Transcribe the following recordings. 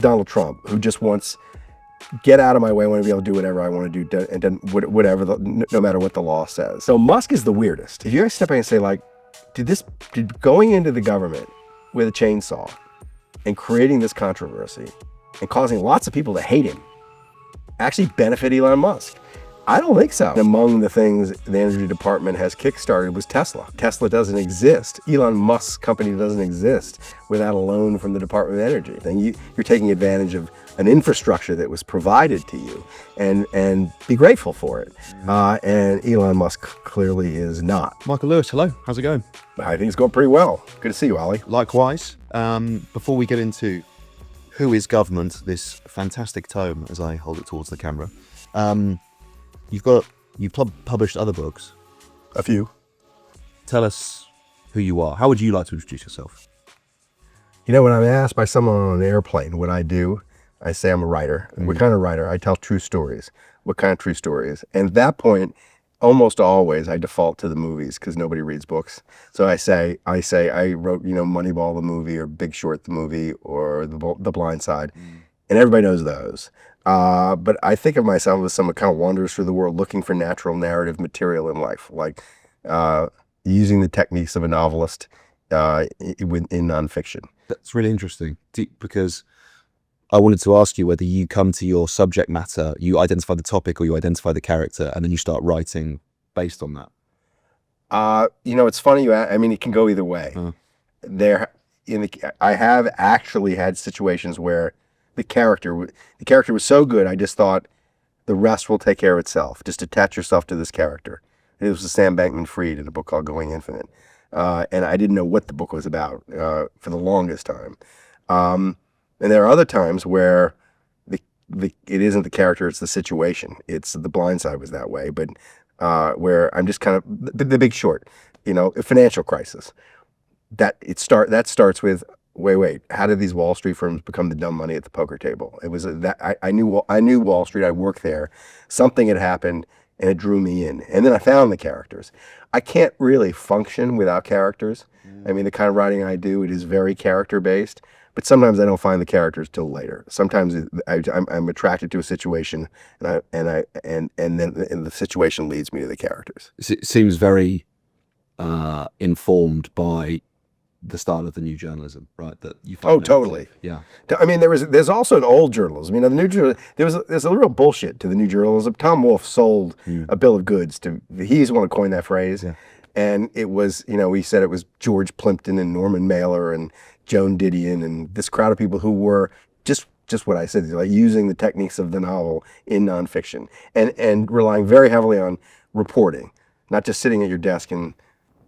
Donald Trump, who just wants, get out of my way, I want to be able to do whatever I want to do, and then whatever, no matter what the law says. So Musk is the weirdest. If you guys step back and say, like, did going into the government with a chainsaw and creating this controversy and causing lots of people to hate him actually benefit Elon Musk? I don't think so. Among the things the Energy Department has kickstarted was Tesla. Tesla doesn't exist. Elon Musk's company doesn't exist without a loan from the Department of Energy. And you're taking advantage of an infrastructure that was provided to you, and be grateful for it. And Elon Musk clearly is not. Michael Lewis, hello. How's it going? I think it's going pretty well. Good to see you, Ollie. Likewise. Before we get into Who is Government, this fantastic tome as I hold it towards the camera, you published other books. A few. Tell us who you are. How would you like to introduce yourself? You know, when I'm asked by someone on an airplane what I do, I say I'm a writer. What kind of writer? I tell true stories. What kind of true stories? And at that point, almost always I default to the movies because nobody reads books. So I say I wrote, Moneyball the movie, or Big Short the movie, or The Blind Side, and everybody knows those. But I think of myself as someone kind of wanders through the world looking for natural narrative material in life, like using the techniques of a novelist in nonfiction. That's really interesting, because I wanted to ask you whether you come to your subject matter, you identify the topic or you identify the character, and then you start writing based on that. It's funny. It can go either way. I have actually had situations where the character was so good, I just thought the rest will take care of itself. Just attach yourself to this character. It was Sam Bankman-Fried in a book called Going Infinite. And I didn't know what the book was about for the longest time. And there are other times where it isn't the character, it's the situation. It's The Blind Side was that way, but where I'm just kind of, the Big Short, a financial crisis. That starts with, wait, how did these Wall Street firms become the dumb money at the poker table? It was I knew Wall Street, I worked there. Something had happened and it drew me in. And then I found the characters. I can't really function without characters. The kind of writing I do, it is very character based. But sometimes I don't find the characters till later. Sometimes I'm attracted to a situation, and then the situation leads me to the characters. It seems very informed by the style of the new journalism, right? That you find totally. Yeah. There's also an old journalism. The new journalism. There's a real bullshit to the new journalism. Tom Wolfe sold a bill of goods he's the one who coined that phrase. Yeah. And it was, he said it was George Plimpton and Norman Mailer and Joan Didion and this crowd of people who were just what I said, like using the techniques of the novel in nonfiction and relying very heavily on reporting, not just sitting at your desk and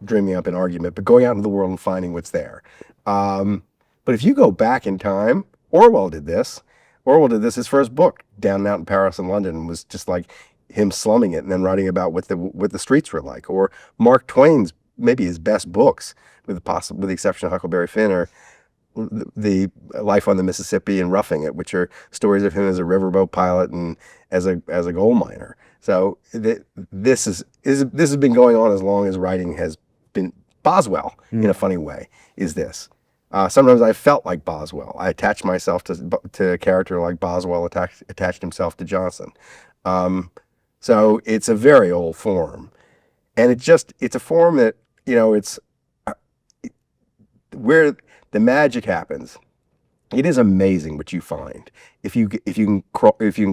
dreaming up an argument, but going out into the world and finding what's there. But if you go back in time, Orwell did this. His first book, Down and Out in Paris and London, was just like him slumming it and then writing about what the streets were like. Or Mark Twain's, maybe his best books, with the exception of Huckleberry Finn, are the Life on the Mississippi and Roughing It, which are stories of him as a riverboat pilot and as a gold miner. So this has been going on as long as writing has been. Boswell, in a funny way, is this. Sometimes I felt like Boswell. I attached myself to a character like Boswell attached himself to Johnson. So it's a very old form, and it's a form that it's where the magic happens. It is amazing what you find if you can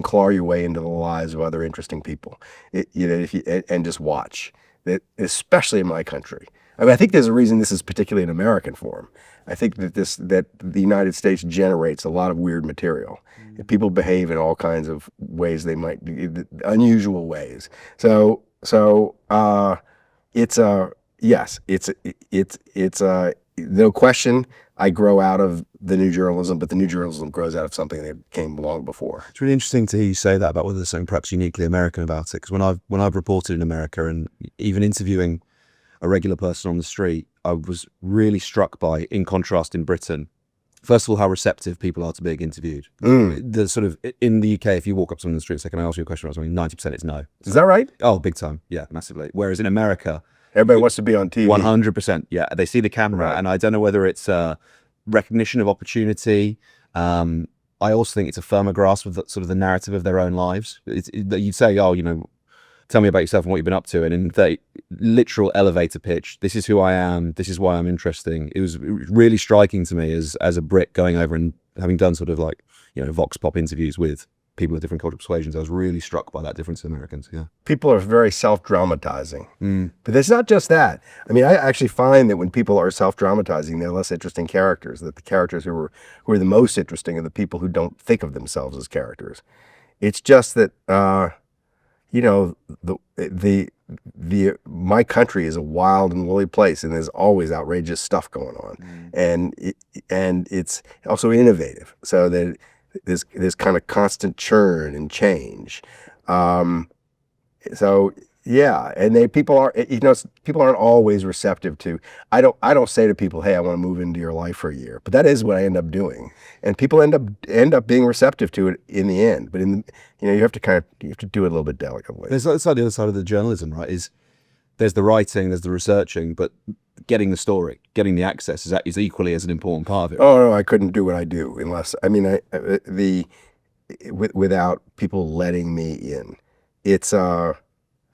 claw your way into the lives of other interesting people. And just watch that, especially in my country. I think there's a reason this is particularly an American form. I think that the United States generates a lot of weird material. People behave in all kinds of ways, unusual ways. So it's no question. I grow out of the new journalism, but the new journalism grows out of something that came long before. It's really interesting to hear you say that about whether there's something perhaps uniquely American about it. Because when I've reported in America and even interviewing a regular person on the street, I was really struck by, in contrast in Britain, first of all, how receptive people are to being interviewed. The sort of, in the UK, if you walk up to someone in the street and say, can I ask you a question about something, 90% is no. Is that right? Oh, big time. Yeah, massively. Whereas in America, everybody wants to be on TV. 100%. Yeah, they see the camera, right. And I don't know whether it's recognition of opportunity, I also think it's a firmer grasp of the, sort of the narrative of their own lives. You'd say, oh, you know, tell me about yourself and what you've been up to. And in the literal elevator pitch, this is who I am, this is why I'm interesting. It was really striking to me as a Brit going over and having done sort of like, you know, vox pop interviews with people of different cultural persuasions. I was really struck by that difference in Americans. Yeah. People are very self-dramatizing. But it's not just that. I mean, I actually find that when people are self-dramatizing, they're less interesting characters, that the characters who are the most interesting are the people who don't think of themselves as characters. It's just that, you know, my country is a wild and woolly place, and there's always outrageous stuff going on. And it's also innovative, so that there's kind of constant churn and change. So yeah, and people aren't always receptive to. I don't say to people, hey, I want to move into your life for a year, but that is what I end up doing, and people end up being receptive to it in the end. But you have to do it a little bit delicately. There's the other side of the journalism, right? Is there's the writing, there's the researching, but getting the story, getting the access is equally as an important part of it. Oh no, I couldn't do what I do unless without people letting me in. It's I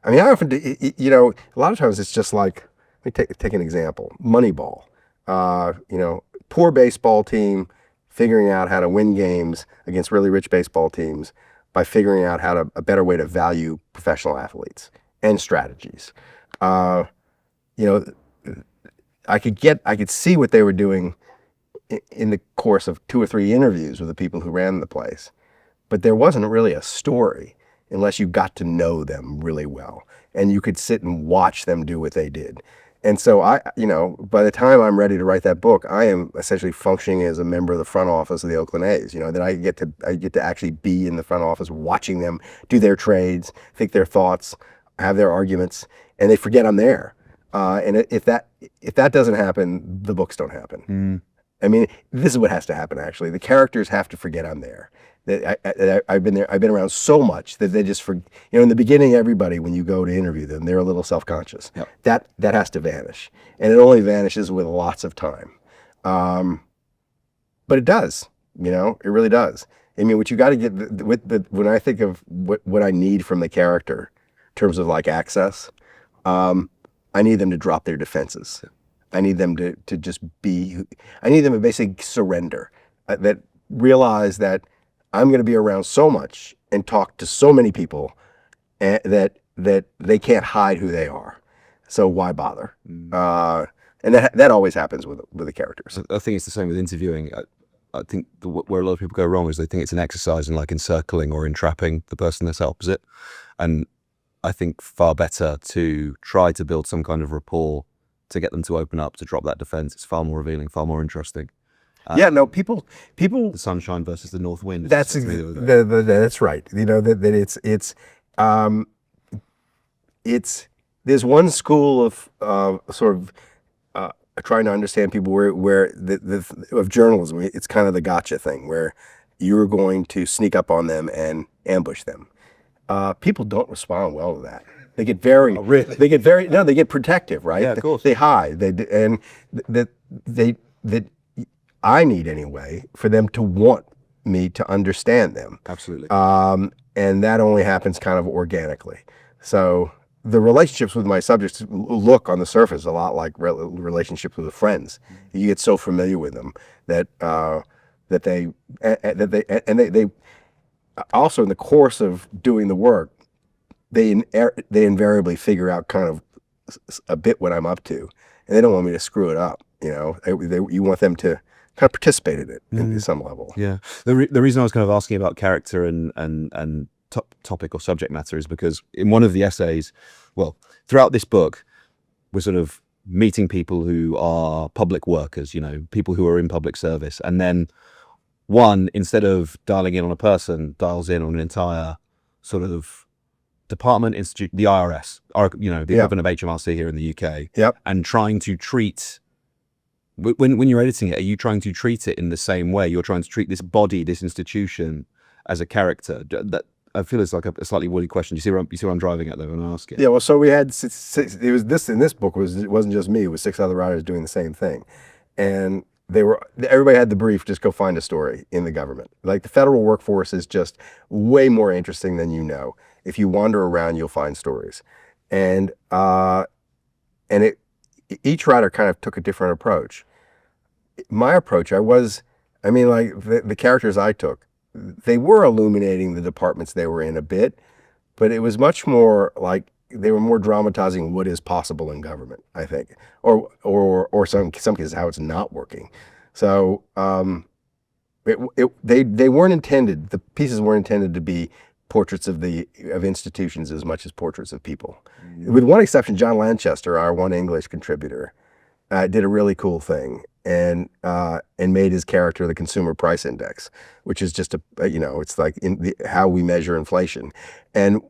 often do, a lot of times it's just like, let me take an example. Moneyball. Poor baseball team figuring out how to win games against really rich baseball teams by figuring out a better way to value professional athletes and strategies. I could see what they were doing in the course of 2 or 3 interviews with the people who ran the place, but there wasn't really a story unless you got to know them really well and you could sit and watch them do what they did. And so by the time I'm ready to write that book, I am essentially functioning as a member of the front office of the Oakland A's. That I get to actually be in the front office, watching them do their trades, think their thoughts, have their arguments, and they forget I'm there. And if that doesn't happen, the books don't happen. I mean, this is what has to happen. Actually, the characters have to forget I'm there. That I've been there. I've been around so much that they just forget. In the beginning, everybody, when you go to interview them, they're a little self-conscious. Yep. That has to vanish, and it only vanishes with lots of time. But it does. It really does. I mean, what you got to get when I think of what I need from the character, in terms of like access, I need them to drop their defenses. I need them to just be. I need them to basically surrender. That realize that I'm going to be around so much and talk to so many people that they can't hide who they are. So why bother? And that always happens with the characters. I think it's the same with interviewing. I think where a lot of people go wrong is they think it's an exercise in like encircling or entrapping the person that's opposite. And I think far better to try to build some kind of rapport to get them to open up, to drop that defense. It's far more revealing, far more interesting. People. The sunshine versus the north wind. That's right. There's one school of sort of trying to understand people where of journalism. It's kind of the gotcha thing where you're going to sneak up on them and ambush them. People don't respond well to that. They get very, they get protective, right? Yeah, of course. They hide. I need anyway for them to want me to understand them. Absolutely. And that only happens kind of organically. So the relationships with my subjects look on the surface a lot like relationships with friends. You get so familiar with them that they also, in the course of doing the work, they invariably figure out kind of a bit what I'm up to, and they don't want me to screw it up. You want them to kind of participate in it at some level. Yeah. The reason I was kind of asking about character and topic or subject matter is because in one of the essays, well, throughout this book, we're sort of meeting people who are public workers, people who are in public service, and then one, instead of dialing in on a person, dials in on an entire sort of department, institute, the IRS, the equivalent of HMRC here in the UK, and trying to treat, when you're editing it, are you trying to treat it in the same way? You're trying to treat this body, this institution, as a character? That I feel it's like a slightly woolly question. You see where I'm driving at though when I ask it? Yeah, well, so we had it was this in this book it wasn't just me, it was 6 other writers doing the same thing. And everybody had the brief, just go find a story in the government. Like the federal workforce is just way more interesting than you know. If you wander around, you'll find stories. And each writer kind of took a different approach. My approach, the characters I took, they were illuminating the departments they were in a bit, but it was much more like they were more dramatizing what is possible in government, I think, or some cases how it's not working. So they weren't intended. The pieces weren't intended to be portraits of institutions as much as portraits of people. Mm-hmm. With one exception, John Lanchester, our one English contributor, did a really cool thing and made his character the Consumer Price Index, which is just it's like how we measure inflation. And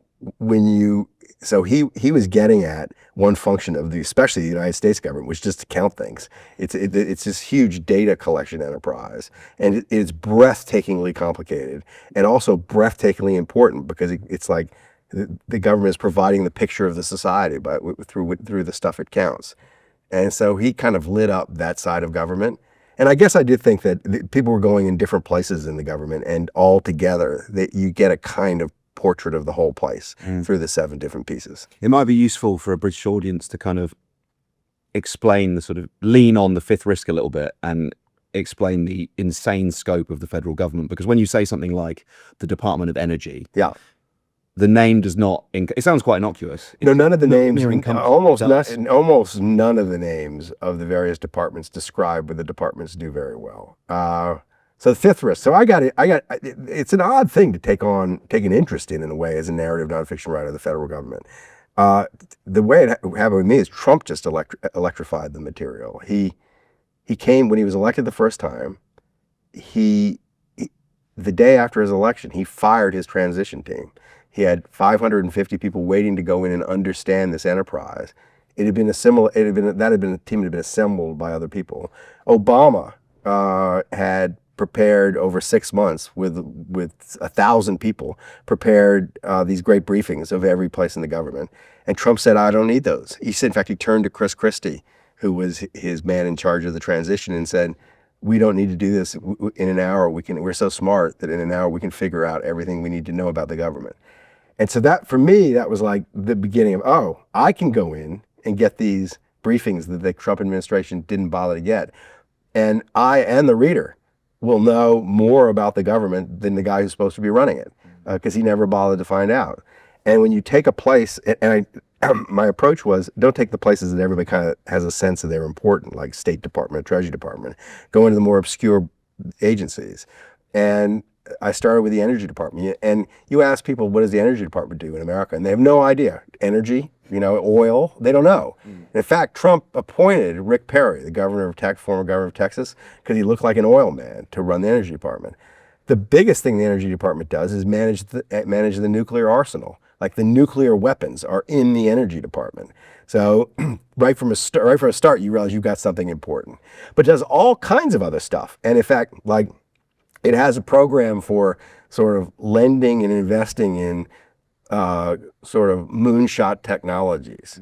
so he was getting at one function of especially the United States government, which is just to count things. It's this huge data collection enterprise, and it's breathtakingly complicated and also breathtakingly important because it's like the government is providing the picture of the society through the stuff it counts. And so he kind of lit up that side of government. And I guess I did think that people were going in different places in the government, and all together that you get a kind of portrait of the whole place through the 7 different pieces. It might be useful for a British audience to kind of explain the sort of lean on the fifth risk a little bit and explain the insane scope of the federal government. Because when you say something like the Department of Energy, the name does not, it sounds quite innocuous. No, none of the names, almost none of the names of the various departments describe what the departments do very well. So the fifth risk. So it's an odd thing to take an interest in a way as a narrative nonfiction writer of the federal government. The way it happened with me is Trump just electrified the material. He came when he was elected the first time. The day after his election, he fired his transition team. He had 550 people waiting to go in and understand this enterprise. That had been a team that had been assembled by other people. Obama had prepared over 6 months with 1,000 people, prepared these great briefings of every place in the government. And Trump said, I don't need those. He said, in fact, he turned to Chris Christie, who was his man in charge of the transition, and said, we don't need to do this in an hour. We're so smart that in an hour we can figure out everything we need to know about the government. And so that, for me, that was like the beginning of, I can go in and get these briefings that the Trump administration didn't bother to get. And I and the reader will know more about the government than the guy who's supposed to be running it, because he never bothered to find out. And when you take a place, my approach was, don't take the places that everybody kind of has a sense that they're important, like State Department, Treasury Department. Go into the more obscure agencies. And I started with the Energy Department. And you ask people, what does the Energy Department do in America? And they have no idea. Energy, oil, they don't know. In fact, Trump appointed Rick Perry, the former governor of Texas, because he looked like an oil man, to run the Energy Department. The biggest thing the Energy Department does is manage the nuclear arsenal. Like the nuclear weapons are in the Energy Department. So right from a start, you realize you've got something important. But it does all kinds of other stuff. And in fact, like it has a program for sort of lending and investing in sort of moonshot technologies.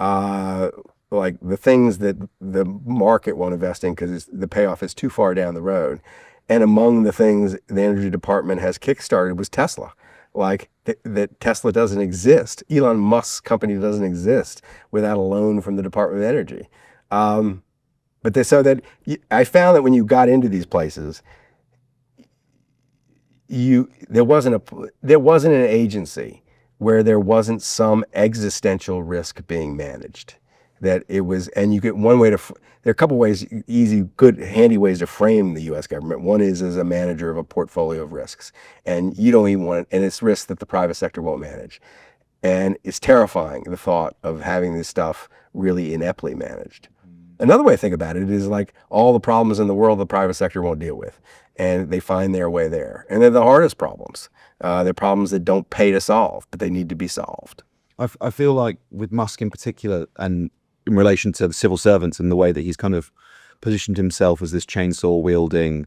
Like the things that the market won't invest in because the payoff is too far down the road. And among the things the Energy Department has kickstarted was Tesla. Like that Tesla doesn't exist. Elon Musk's company doesn't exist without a loan from the Department of Energy. I found that when you got into these places, there wasn't an agency where there wasn't some existential risk being managed. That it was, and you get one way to, there are a couple ways, easy, good, handy ways to frame the U.S. government. One is as a manager of a portfolio of risks, and you don't even want, and it's risks that the private sector won't manage. And it's terrifying, the thought of having this stuff really ineptly managed. Another way to think about it is like all the problems in the world the private sector won't deal with, and they find their way there. And they're the hardest problems. They're problems that don't pay to solve, but they need to be solved. I feel like with Musk in particular, and in relation to the civil servants and the way that he's kind of positioned himself as this chainsaw wielding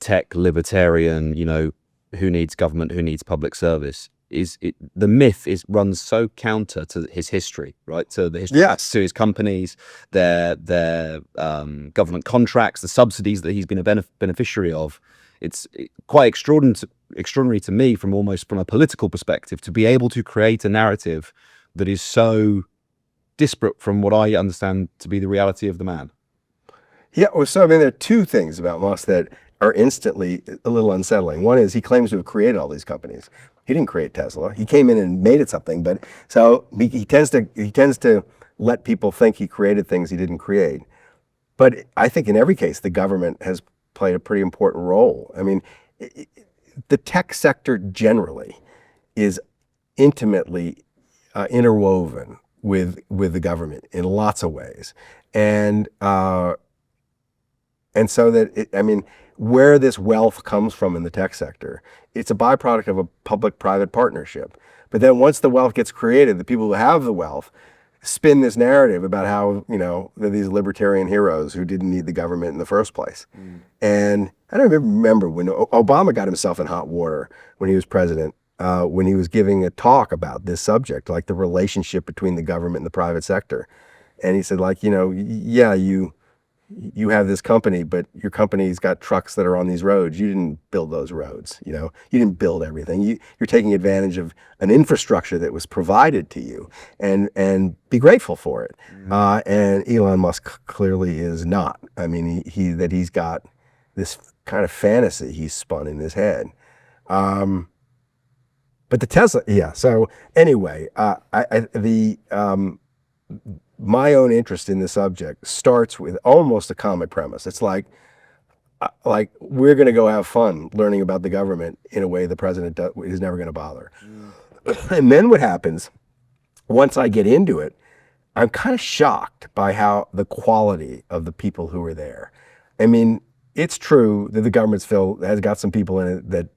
tech libertarian, who needs government, who needs public service. the myth runs so counter to his history, right? To the history, Yes. to his companies, their government contracts, the subsidies that he's been a beneficiary of. It's quite extraordinary to me from a political perspective to be able to create a narrative that is so disparate from what I understand to be the reality of the man. Yeah, well, so I mean, there are two things about Musk that are instantly a little unsettling. One is he claims to have created all these companies. He didn't create Tesla. He came in and made it something, but so he tends to let people think he created things he didn't create. But I think in every case, the government has played a pretty important role. I mean, the tech sector generally is intimately interwoven with the government in lots of ways, and so that I mean, where this wealth comes from in the tech sector, it's a byproduct of a public-private partnership. But then once the wealth gets created, the people who have the wealth spin this narrative about how, they're these libertarian heroes who didn't need the government in the first place. And I don't remember when Obama got himself in hot water when he was president, when he was giving a talk about this subject, like the relationship between the government and the private sector. And he said, like, yeah, you have this company, but your company's got trucks that are on these roads. You didn't build those roads. You didn't build everything. You're taking advantage of an infrastructure that was provided to you, and be grateful for it. And Elon Musk clearly is not. I mean, he's got this kind of fantasy he's spun in his head. But the Tesla, yeah. So anyway, my own interest in the subject starts with almost a comic premise. It's like we're going to go have fun learning about the government in a way the president is never going to bother. And then what happens, once I get into it, I'm kind of shocked by how the quality of the people who are there. I mean, it's true that the government has got some people in it that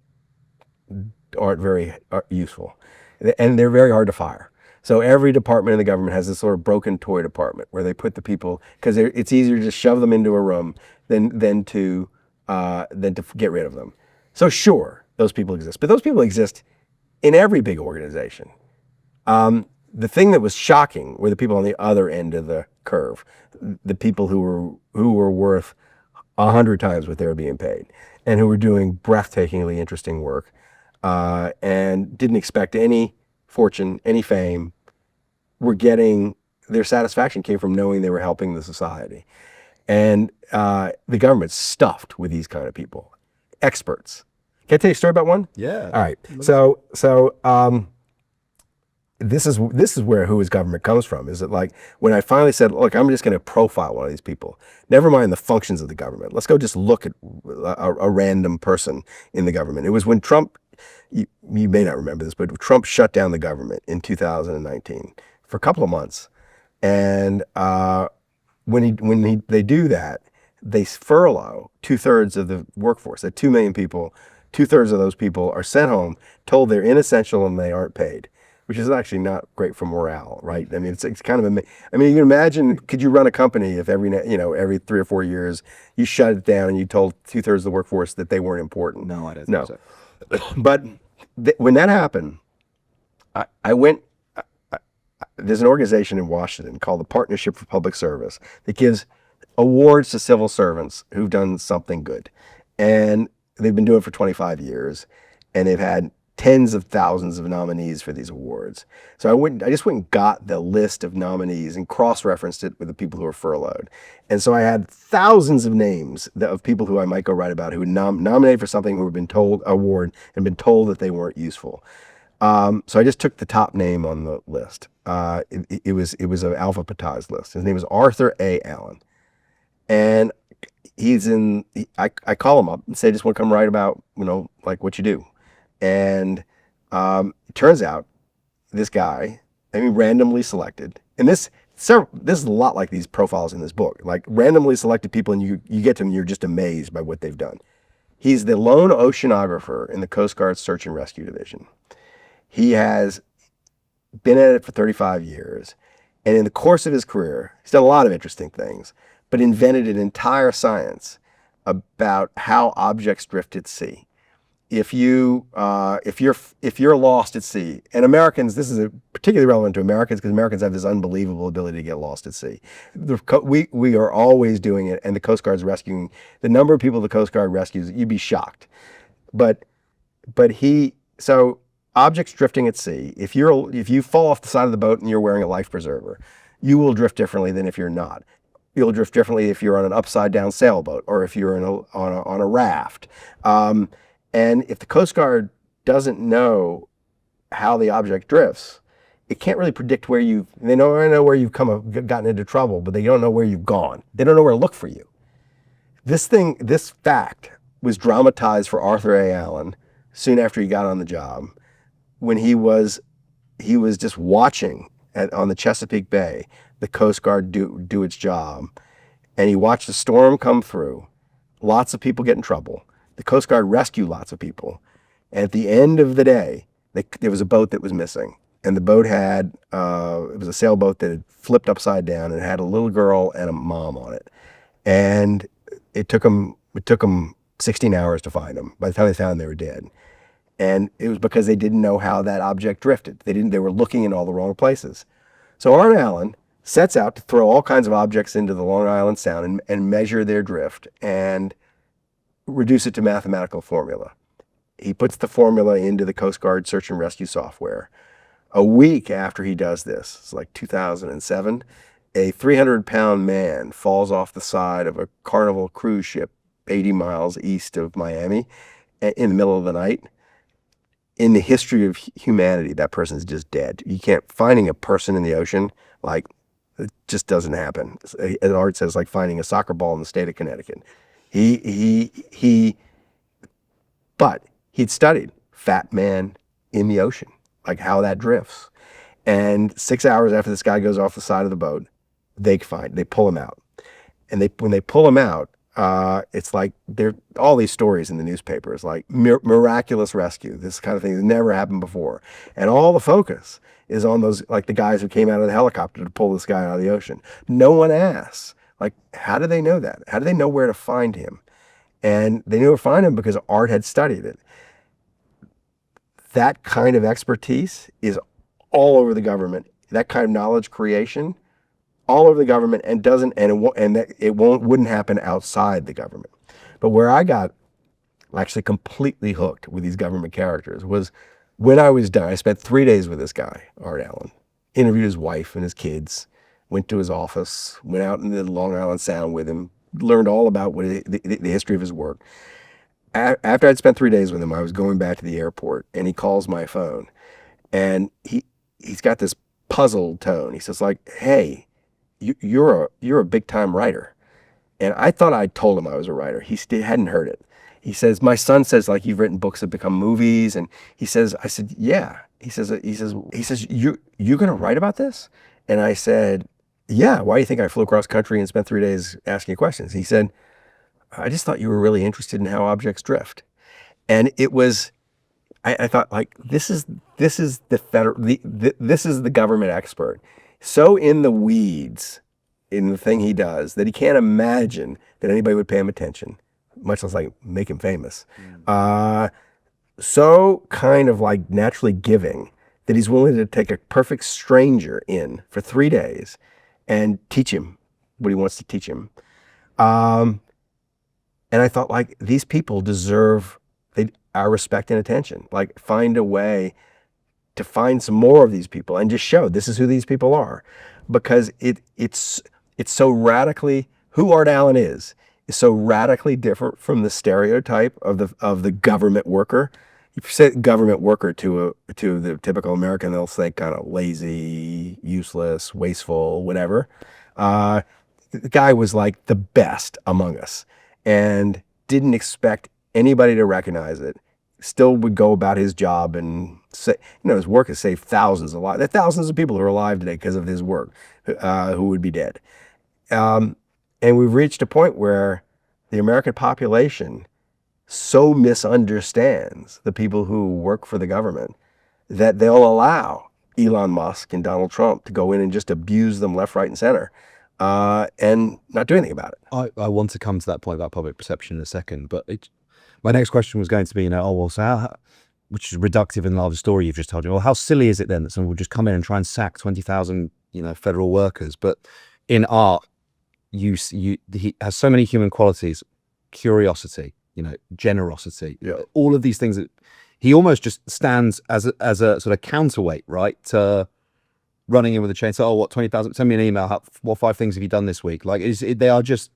aren't very useful, and they're very hard to fire. So every department in the government has this sort of broken toy department where they put the people, because it's easier to just shove them into a room than to get rid of them. So sure, those people exist, but those people exist in every big organization. The thing that was shocking were the people on the other end of the curve, the people who were worth 100 times what they were being paid, and who were doing breathtakingly interesting work, and didn't expect any fortune, any fame. Their satisfaction came from knowing they were helping the society. And the government's stuffed with these kind of people, experts. Can I tell you a story about one? Yeah. All right. So this is where who his government comes from. Is it like when I finally said, look, I'm just going to profile one of these people. Never mind the functions of the government. Let's go just look at a random person in the government. It was when Trump, you may not remember this, but Trump shut down the government in 2019 for a couple of months. And when they do that, they furlough 2/3 of the workforce. At 2 million people, 2/3 of those people are sent home, told they're inessential and they aren't paid, which is actually not great for morale, right? I mean, it's kind of I mean, you can imagine, could you run a company if every 3 or 4 years you shut it down and you told 2/3 of the workforce that they weren't important? No, I don't think so. But when that happened, I went. There's an organization in Washington called the Partnership for Public Service that gives awards to civil servants who've done something good, and they've been doing it for 25 years, and they've had tens of thousands of nominees for these awards. So I just went and got the list of nominees and cross-referenced it with the people who were furloughed. And so I had thousands of names of people who I might go write about who nominated for something, who have been told award and been told that they weren't useful. So I just took the top name on the list. It was an alphabetized list. His name is Arthur A. Allen, and I call him up and say, I just want to come write about like what you do. And it turns out this guy, randomly selected, and this is a lot like these profiles in this book, like randomly selected people, and you get to them, you're just amazed by what they've done. He's the lone oceanographer in the Coast Guard's Search and Rescue Division. He has been at it for 35 years, and in the course of his career, he's done a lot of interesting things, but invented an entire science about how objects drift at sea. if you're lost at sea, and Americans, this is particularly relevant to Americans because Americans have this unbelievable ability to get lost at sea. We are always doing it, and the Coast Guard's rescuing the number of people the Coast Guard rescues. You'd be shocked, but so objects drifting at sea. If you fall off the side of the boat and you're wearing a life preserver, you will drift differently than if you're not. You'll drift differently if you're on an upside down sailboat or if you're on a raft. And if the Coast Guard doesn't know how the object drifts, it can't really predict where they know where you've gotten into trouble, but they don't know where you've gone. They don't know where to look for you. This fact was dramatized for Arthur A. Allen soon after he got on the job, when he was just watching on the Chesapeake Bay the Coast Guard do its job, and he watched the storm come through, lots of people get in trouble, the Coast Guard rescue lots of people, and at the end of the day, there was a boat that was missing, and the boat it was a sailboat that had flipped upside down and it had a little girl and a mom on it, and it took them 16 hours to find them. By the time they found them, they were dead. And it was because they didn't know how that object drifted. They were looking in all the wrong places. So Art Allen sets out to throw all kinds of objects into the Long Island Sound and measure their drift and reduce it to mathematical formula. He puts the formula into the Coast Guard search and rescue software. A week after he does this, it's like 2007, a 300-pound man falls off the side of a Carnival cruise ship 80 miles east of Miami in the middle of the night. In the history of humanity, that person is just dead. Finding a person in the ocean, like, it just doesn't happen. As Art says, like finding a soccer ball in the state of Connecticut. But he'd studied fat man in the ocean, like how that drifts. And 6 hours after this guy goes off the side of the boat, they pull him out. And when they pull him out, it's like all these stories in the newspapers, like miraculous rescue, this kind of thing that never happened before. And all the focus is on those, like the guys who came out of the helicopter to pull this guy out of the ocean. No one asks, like, how do they know that? How do they know where to find him? And they knew where to find him because Art had studied it. That kind of expertise is all over the government. That kind of knowledge creation, all over the government, and it wouldn't happen outside the government. But where I got actually completely hooked with these government characters was when I was done. I spent 3 days with this guy, Art Allen, interviewed his wife and his kids, went to his office, went out into the Long Island Sound with him, learned all about the history of his work. After I'd spent 3 days with him, I was going back to the airport, and he calls my phone, and he's got this puzzled tone. He says, like, hey, you're a big time writer. And I thought I'd told him I was a writer. He still hadn't heard it. He says, my son says, like, you've written books that become movies. And he says, I said, yeah. He says, you're going to write about this? And I said, yeah. Why do you think I flew across country and spent 3 days asking questions? He said, I just thought you were really interested in how objects drift. And it was, I thought, like, this is the government expert, so in the weeds in the thing he does that he can't imagine that anybody would pay him attention, much less like make him famous. So kind of like naturally giving that he's willing to take a perfect stranger in for 3 days and teach him what he wants to teach him. And I thought, like, these people deserve our respect and attention. Like, find a way to find some more of these people and just show this is who these people are, because it's so radically, who Art Allen is so radically different from the stereotype of the government worker. If you say government worker to the typical American, they'll say kind of lazy, useless, wasteful, whatever. The guy was like the best among us and didn't expect anybody to recognize it. Still would go about his job and say, his work has saved thousands of lives. There are thousands of people who are alive today because of his work, who would be dead. And we've reached a point where the American population so misunderstands the people who work for the government that they'll allow Elon Musk and Donald Trump to go in and just abuse them left, right, and center, and not do anything about it. I want to come to that point about public perception in a second, but My next question was going to be, oh, well, so how, which is reductive in the story you've just told me. Well, how silly is it then that someone will just come in and try and sack 20,000, federal workers? But in art, he has so many human qualities: curiosity, generosity, all of these things that he almost just stands as a sort of counterweight, right, to running in with a chainsaw. Oh, what, 20,000? Send me an email. What 5 things have you done this week? Like, they are just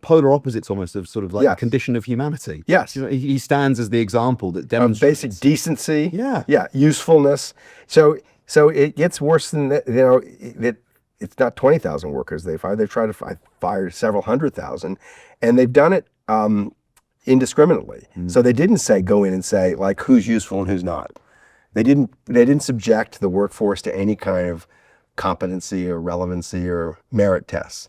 polar opposites almost of sort of like the condition of humanity. Yes. He stands as the example that demonstrates basic decency. Yeah. Usefulness. So it gets worse than that. It's not 20,000 workers they fired. They've tried to fire several 100,000, and they've done it indiscriminately. So they didn't go in and say like who's useful and who's not. They didn't subject the workforce to any kind of competency or relevancy or merit tests.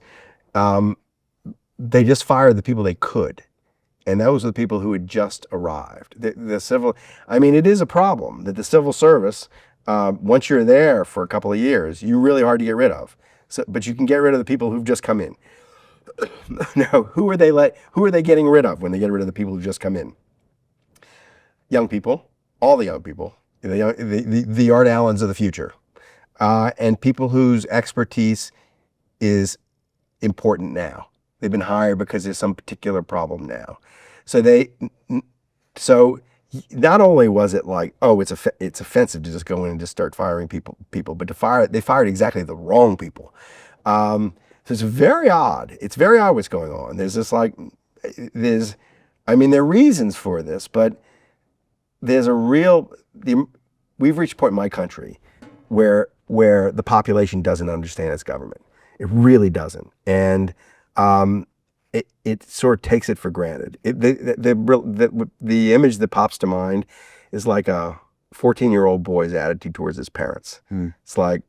They just fired the people they could. And those are the people who had just arrived. It is a problem that the civil service, once you're there for a couple of years, you're really hard to get rid of. But you can get rid of the people who've just come in. Now, who are they getting rid of when they get rid of the people who've just come in? Young people, all the young people, the Art Allens of the future, and people whose expertise is important now. They've been hired because there's some particular problem now. So not only was it like, oh, it's offensive to just go in and just start firing people, but they fired exactly the wrong people. So it's very odd. It's very odd what's going on. There are reasons for this, but there's we've reached a point in my country where the population doesn't understand its government. It really doesn't. And it sort of takes it for granted. The image that pops to mind is like a 14-year-old boy's attitude towards his parents. It's like,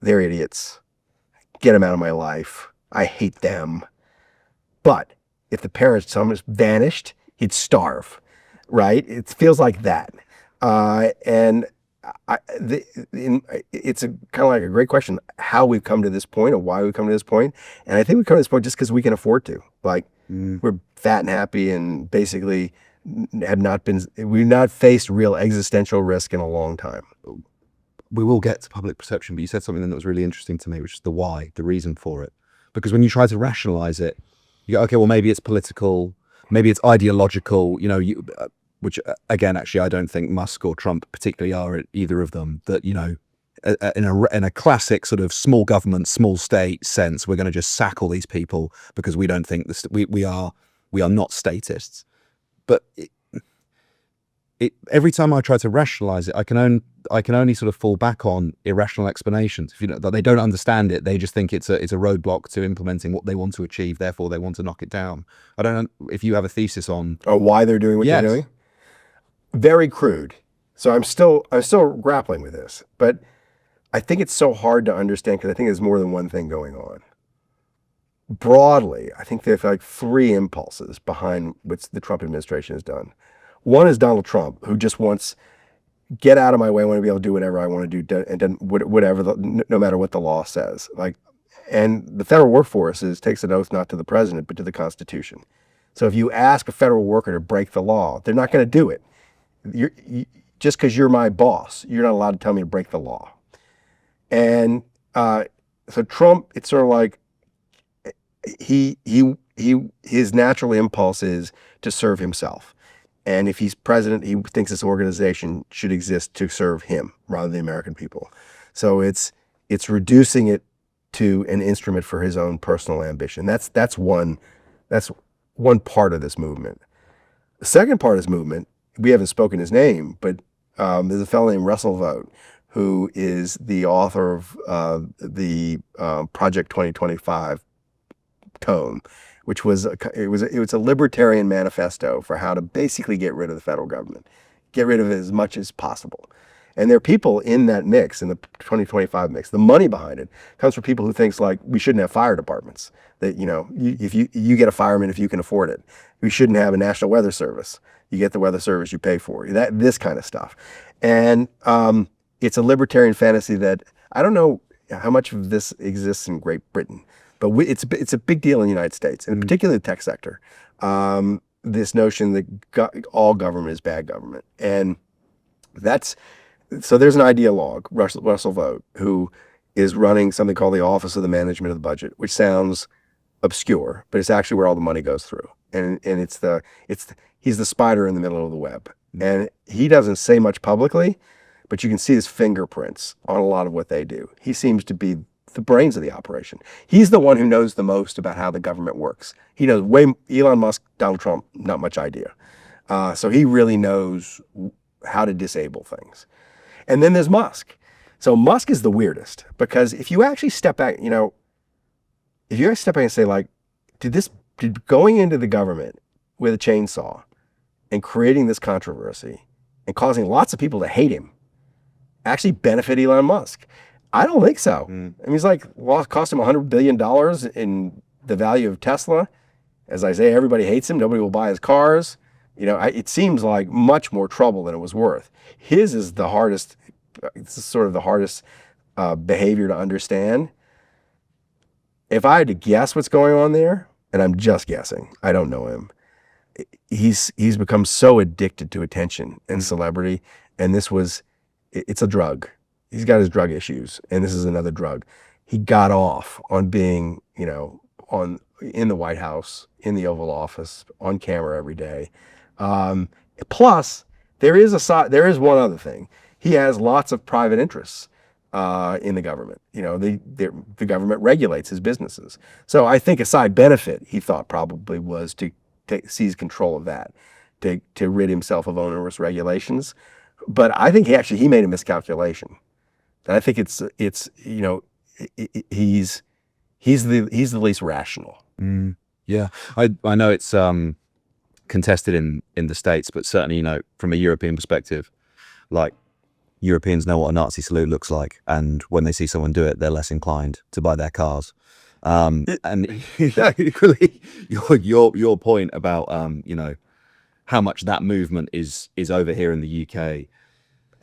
they're idiots. Get them out of my life. I hate them. But if the parents someone vanished, he'd starve, right? It feels like that. It's kind of like a great question how we've come to this point or why we've come to this point. And I think we've come to this point just because we can afford to. Like, we're fat and happy and basically we've not faced real existential risk in a long time. We will get to public perception, but you said something that was really interesting to me, which is the why, the reason for it. Because when you try to rationalize it, you go, okay, well, maybe it's political, maybe it's ideological, which again, actually, I don't think Musk or Trump particularly are either of them. That in a classic sort of small government, small state sense, we're going to just sack all these people because we don't think we are not statists. But every time I try to rationalize it, I can only sort of fall back on irrational explanations. That they don't understand it, they just think it's a roadblock to implementing what they want to achieve. Therefore, they want to knock it down. I don't know if you have a thesis on why they're doing what they're doing. Very crude. So I'm still grappling with this, but I think it's so hard to understand because I think there's more than one thing going on. Broadly, I think there's like 3 impulses behind what the Trump administration has done. One is Donald Trump, who just wants, get out of my way, I want to be able to do whatever I want to do, and then whatever, no matter what the law says. And the federal workforce takes an oath not to the president, but to the Constitution. So if you ask a federal worker to break the law, they're not going to do it. Just because you're my boss, you're not allowed to tell me to break the law. And so Trump, it's sort of like his natural impulse is to serve himself. And if he's president, he thinks this organization should exist to serve him rather than the American people. So it's reducing it to an instrument for his own personal ambition. That's one part of this movement. The second part of this movement, we haven't spoken his name, but there's a fellow named Russell Vought, who is the author of the Project 2025 tome, which was a libertarian manifesto for how to basically get rid of the federal government, get rid of it as much as possible. And there are people in that mix, in the 2025 mix. The money behind it comes from people who thinks like we shouldn't have fire departments. That if you get a fireman if you can afford it. We shouldn't have a National Weather Service. You get the weather service you pay for. This kind of stuff. And it's a libertarian fantasy that I don't know how much of this exists in Great Britain, but it's a big deal in the United States, and particularly the tech sector. this notion that all government is bad government. And so there's an ideologue, Russell Vogt, who is running something called the Office of the Management of the Budget, which sounds obscure, but it's actually where all the money goes through. And he's the spider in the middle of the web. And he doesn't say much publicly, but you can see his fingerprints on a lot of what they do. He seems to be the brains of the operation. He's the one who knows the most about how the government works. He knows Elon Musk, Donald Trump, not much idea. So he really knows how to disable things. And then there's Musk. So Musk is the weirdest, because if you actually step back, if you actually step back and say, like, did going into the government with a chainsaw and creating this controversy and causing lots of people to hate him actually benefit Elon Musk? I don't think so. I mean, he's like, well, it cost him $100 billion in the value of Tesla. As I say, everybody hates him. Nobody will buy his cars. It seems like much more trouble than it was worth. His is the hardest, it's sort of the hardest behavior to understand. If I had to guess what's going on there, and I'm just guessing, I don't know him, he's become so addicted to attention and celebrity, and it's a drug. He's got his drug issues, and this is another drug. He got off on being, in the White House, in the Oval Office, on camera every day. Plus, there is one other thing. He has lots of private interests in the government. The government regulates his businesses. So I think a side benefit, he thought, probably was to seize control of that, to rid himself of onerous regulations. But I think he made a miscalculation. And I think he's the least rational. Yeah, I know it's contested in the States, but certainly, from a European perspective, like, Europeans know what a Nazi salute looks like, and when they see someone do it, they're less inclined to buy their cars. And equally, your point about how much that movement is over here in the UK.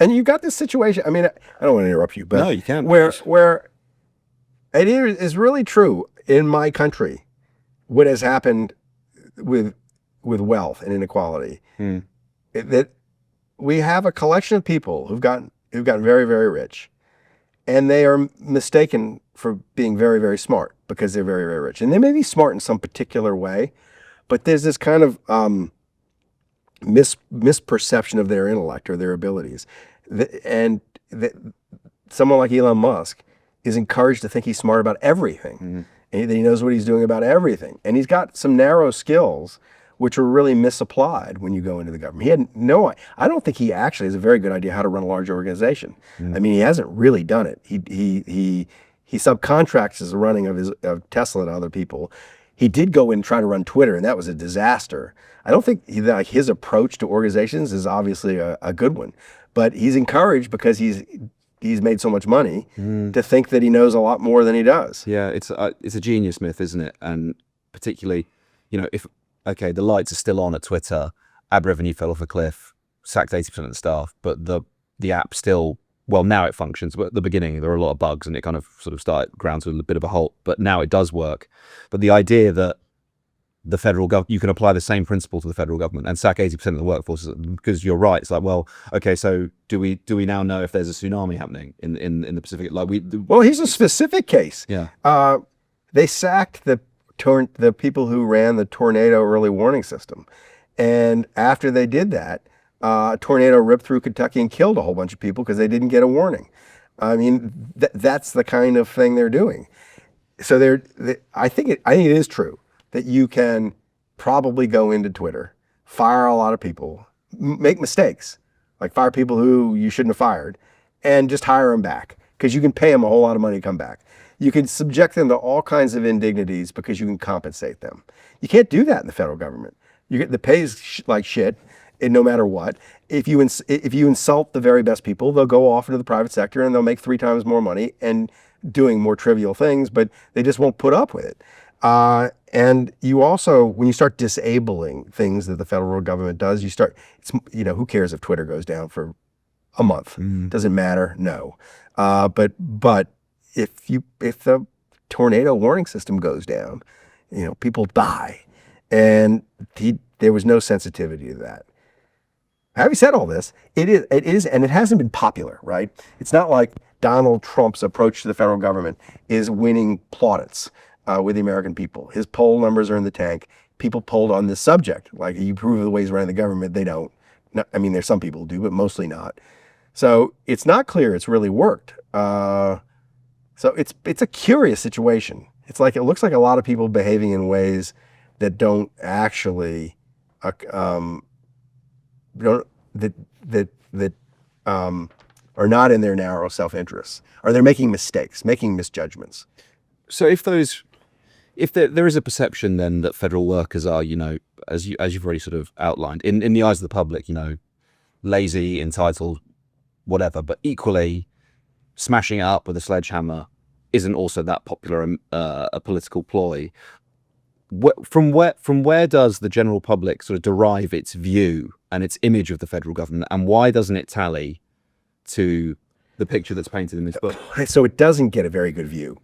And you've got this situation. I mean, I don't want to interrupt you, but no, you can't. Where it is really true in my country, what has happened with wealth and inequality, that we have a collection of people who've gotten very, very rich, and they are mistaken for being very, very smart because they're very, very rich. And they may be smart in some particular way, but there's this kind of misperception of their intellect or their abilities. Someone like Elon Musk is encouraged to think he's smart about everything, and that he knows what he's doing about everything. And he's got some narrow skills which are really misapplied when you go into the government. I don't think he actually has a very good idea how to run a large organization. I mean, he hasn't really done it. He subcontracts the running of Tesla to other people. He did go in and try to run Twitter, and that was a disaster. I don't think his approach to organizations is obviously a good one, but he's encouraged because he's made so much money to think that he knows a lot more than he does. Yeah, it's a genius myth, isn't it? And particularly, if the lights are still on at Twitter, ad revenue fell off a cliff, sacked 80% of the staff, but the app still, well, now it functions, but at the beginning there were a lot of bugs and it kind of sort of started ground to a bit of a halt, but now it does work. But the idea that the federal government, you can apply the same principle to the federal government and sack 80% of the workforce, because you're right. It's like, well, okay, so do we now know if there's a tsunami happening in the Pacific? Well, here's a specific case. Yeah. They sacked the people who ran the tornado early warning system. And after they did that, a tornado ripped through Kentucky and killed a whole bunch of people because they didn't get a warning. I mean, that's the kind of thing they're doing. So I think it is true that you can probably go into Twitter, fire a lot of people, make mistakes, like fire people who you shouldn't have fired, and just hire them back because you can pay them a whole lot of money to come back. You can subject them to all kinds of indignities because you can compensate them. You can't do that in the federal government. The pay is like shit, and no matter what. If you insult the very best people, they'll go off into the private sector and they'll make 3 times more money and doing more trivial things, but they just won't put up with it. And you also, when you start disabling things that the federal government does, who cares if Twitter goes down for a month? Does it matter? No. But if the tornado warning system goes down, people die. And There was no sensitivity to that. Having said all this, it is, and it hasn't been popular, right? It's not like Donald Trump's approach to the federal government is winning plaudits with the American people. His poll numbers are in the tank. People polled on this subject, like you approve of the ways running the government. They don't. I mean, there's some people who do, but mostly not. So it's not clear it's really worked. So it's a curious situation. It's like it looks like a lot of people behaving in ways that don't actually are not in their narrow self-interest, or they're making mistakes, making misjudgments. So if there is a perception then that federal workers are, as you've already sort of outlined, in the eyes of the public, lazy, entitled, whatever, but equally smashing it up with a sledgehammer isn't also that popular a political ploy. From where does the general public sort of derive its view and its image of the federal government, and why doesn't it tally to the picture that's painted in this book? So it doesn't get a very good view.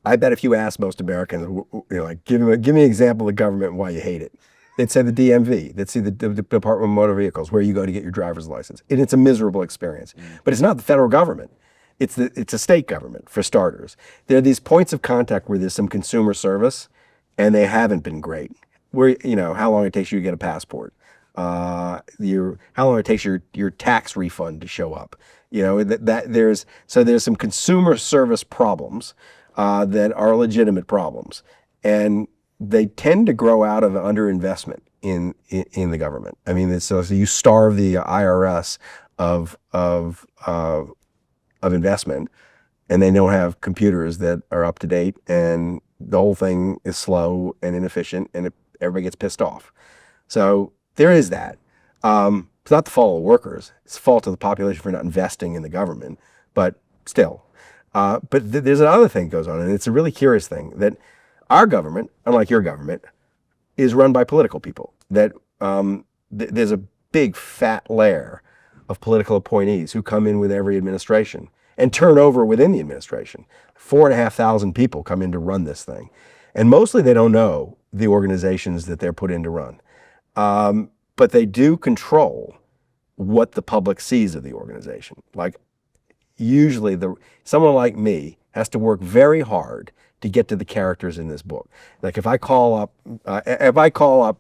I bet if you ask most Americans, like give me an example of government and why you hate it, they'd say the DMV. They'd say the Department of Motor Vehicles, where you go to get your driver's license. And it's a miserable experience. But it's not the federal government. It's a state government, for starters. There are these points of contact where there's some consumer service, and they haven't been great. Where, how long it takes you to get a passport, how long it takes your tax refund to show up. There's some consumer service problems that are legitimate problems, and they tend to grow out of underinvestment in the government. I mean, so you starve the IRS of investment, and they don't have computers that are up to date, and the whole thing is slow and inefficient, and everybody gets pissed off. So there is that. It's not the fault of the workers. It's the fault of the population for not investing in the government, but still. But there's another thing that goes on, and it's a really curious thing, that our government, unlike your government, is run by political people. That there's a big fat layer of political appointees who come in with every administration and turn over within the administration. 4,500 people come in to run this thing. And mostly they don't know the organizations that they're put in to run. But they do control what the public sees of the organization. Like, usually someone like me has to work very hard to get to the characters in this book. Like if I call up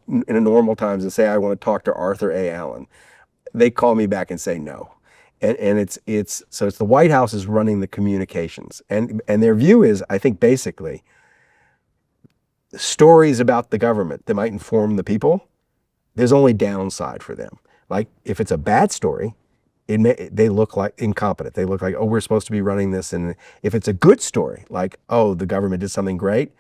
in a normal times and say I want to talk to Arthur A. Allen, they call me back and say no. And it's the White House is running the communications, and their view is, I think, basically stories about the government that might inform the people, there's only downside for them. Like if it's a bad story, they look like incompetent. They look like, oh, we're supposed to be running this. And if it's a good story, like, oh, the government did something great,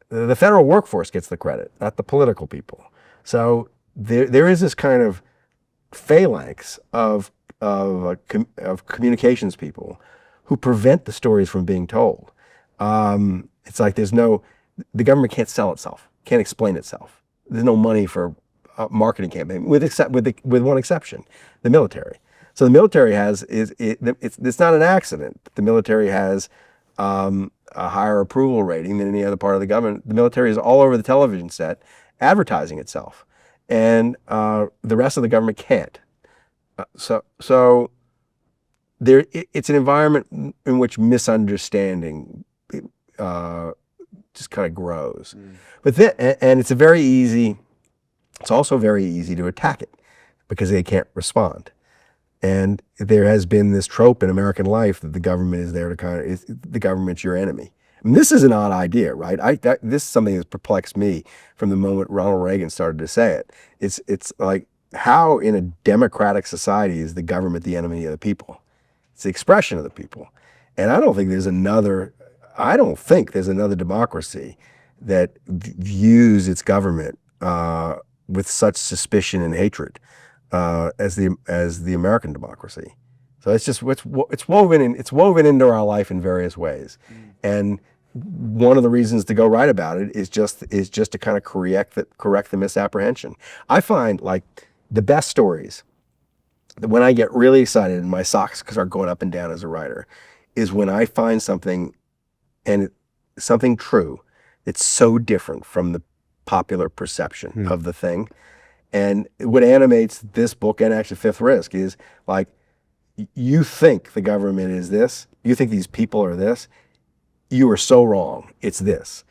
the federal workforce gets the credit, not the political people. So there is this kind of phalanx of communications people who prevent the stories from being told. It's like the government can't sell itself, can't explain itself. There's no money for a marketing campaign, with one exception, the military. So the military it's not an accident. The military has a higher approval rating than any other part of the government. The military is all over the television set advertising itself, and the rest of the government can't. So it's an environment in which misunderstanding just kind of grows. But it's also very easy to attack it because they can't respond. And there has been this trope in American life that the government is there to the government's your enemy. And this is an odd idea, right? This is something that's perplexed me from the moment Ronald Reagan started to say it. It's like, how in a democratic society is the government the enemy of the people? It's the expression of the people. And I don't think there's another democracy that views its government with such suspicion and hatred as the American democracy. So it's woven into our life in various ways. And one of the reasons to go write about it is just to kind of correct the misapprehension. I find, like, the best stories, when I get really excited and my socks start going up and down as a writer, is when I find something true that's so different from popular perception of the thing. And what animates this book and actually Fifth Risk is like, you think the government is this, you think these people are this, you are so wrong. It's this.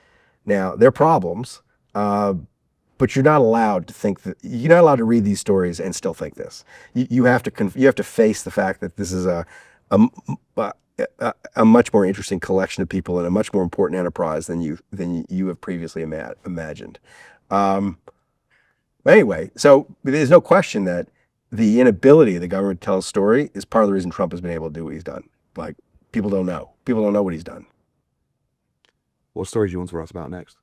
Now, they're problems, but you're not allowed to think that, you're not allowed to read these stories and still think this. You have to face the fact that this is a much more interesting collection of people and a much more important enterprise than you have previously imagined. Anyway, so there's no question that the inability of the government to tell a story is part of the reason Trump has been able to do what he's done. Like, people don't know. People don't know what he's done. What story do you want to write about next?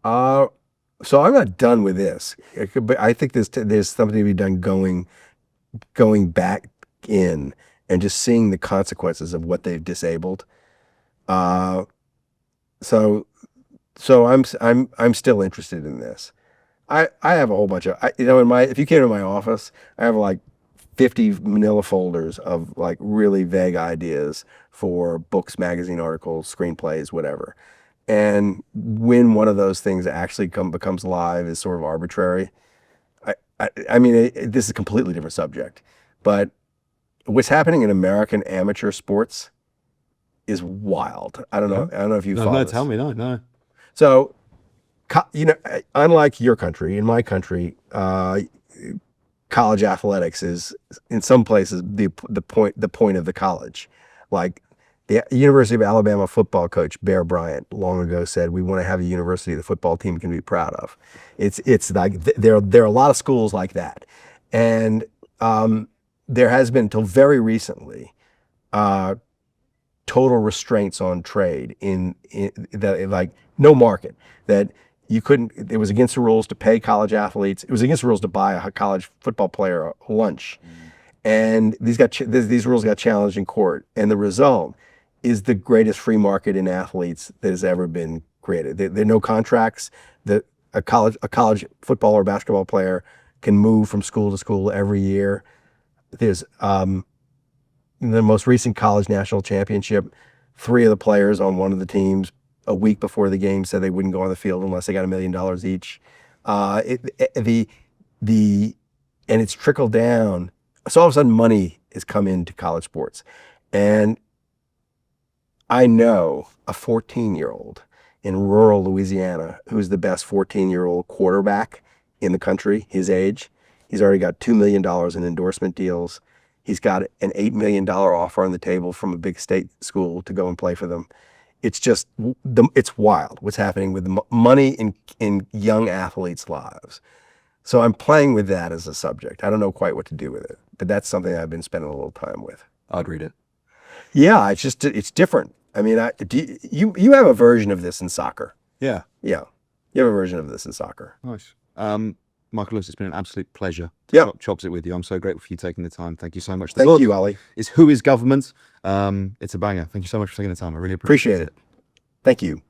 So I'm not done with this, but I think there's something to be done going back in and just seeing the consequences of what they've disabled. So I'm still interested in this. I have a whole bunch of, if you came to my office, I have like 50 manila folders of like really vague ideas for books, magazine articles, screenplays, whatever. And when one of those things actually becomes live is sort of arbitrary. I mean, this is a completely different subject, but what's happening in American amateur sports is wild. I don't know if you follow No, this. tell me, no. So, unlike your country, in my country, college athletics is in some places the point of the college. Like the University of Alabama football coach Bear Bryant long ago said, "We want to have a university the football team can be proud of." It's like there are a lot of schools like that, and there has been until very recently total restraints on trade in that, like no market, that you couldn't, it was against the rules to pay college athletes. It was against the rules to buy a college football player a lunch. And these rules got challenged in court. And the result is the greatest free market in athletes that has ever been created. There are no contracts. That a college football or basketball player can move from school to school every year. There's the most recent college national championship, 3 of the players on one of the teams a week before the game said they wouldn't go on the field unless they got $1 million each. And it's trickled down. So all of a sudden money has come into college sports. And I know a 14-year-old in rural Louisiana who's the best 14-year-old quarterback in the country, his age. He's already got $2 million in endorsement deals. He's got an $8 million offer on the table from a big state school to go and play for them. It's just, it's wild what's happening with money in young athletes' lives. So I'm playing with that as a subject. I don't know quite what to do with it, but that's something I've been spending a little time with. I'd read it. Yeah, it's different. I mean, you have a version of this in soccer. Yeah. Yeah, you have a version of this in soccer. Nice. Michael Lewis, it's been an absolute pleasure to Yeah. chops it with you. I'm so grateful for you taking the time. Thank you so much. Thank you, Ollie. It's Who is Government? It's a banger. Thank you so much for taking the time. I really appreciate it. Thank you.